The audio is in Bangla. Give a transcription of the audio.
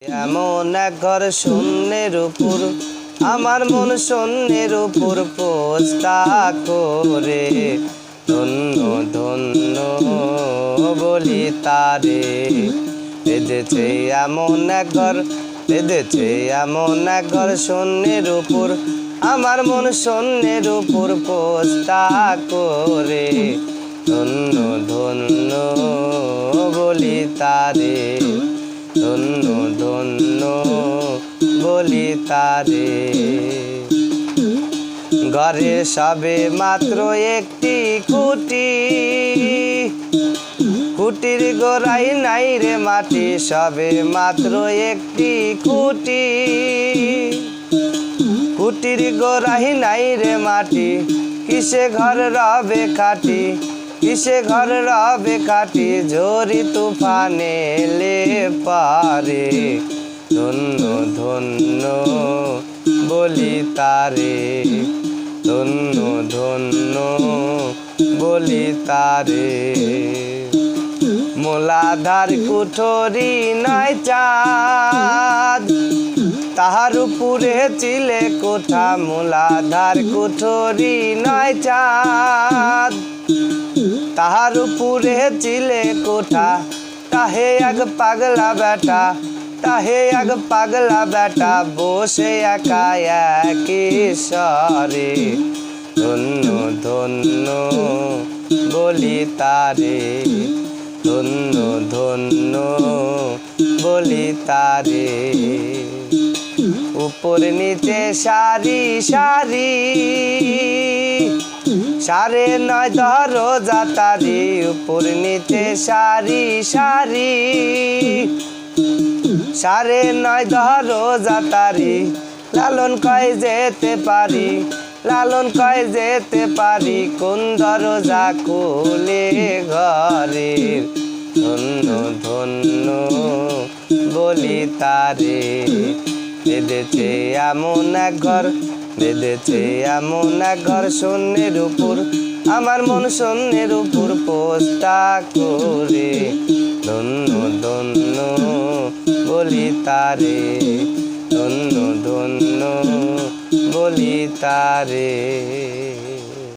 এমন এক ঘর শূন্যের উপর আমার মন শূন্যের উপর পোস্তা করে ধন্য ধন্য বলি তারে। বেঁধেছে এমন এক ঘর, বেঁধেছে এমন এক ঘর শূন্যের উপর আমার মন শূন্যের উপর পোস্তা করে ধন্য ধন্য বলি তারে, ধন্য ধন্য বলি তারে। ঘরে সবে মাত্র একটি খুঁটি, খুঁটির গোড়াই নাই রে মাটি, সবে মাত্র একটি খুঁটি, খুঁটির গোড়াই নাই রে মাটি। কিসে ঘর রবে খাটি, কিসে ঘর রবে খাটি, ঝড়ি তুফানে এলে পারে ধন্য ধন্য বলি তারে, ধন্য ধন্য বলি তারে। মোলাধার কুঠরি নয় চাঁদ, তাহার উপরে চিলে কোঠা, মোলাধার কুঠরি নয় চাঁদ, তাহার উপরে চিলে কোঠা। তাহে এক পাগলা বেটা, তাহে এক পাগলা বেটা বসে একা একই স্বরে ধন্য ধন্য বলি তারে, ধন্য ধন্য বলি তারে। উপর নিচে সারি সারি, সারে নয় ধরো যাতারি, উপর নিচে সারি সারি, সারে নয় ধরো যাতারি। লালন কয় যেতে পারি, লালন কয় যেতে পারি, কোন দরজা খুলে ঘরের ধন্য ধন্য বলি তারে। বেঁধেছে এমন এক ঘর, বেঁধেছে এমন এক ঘর শূন্যের উপর আমার মন শূন্যের উপর পোস্তা করে ধন্য ধন্য বলি তারে, ধন্য ধন্য বলি তারে।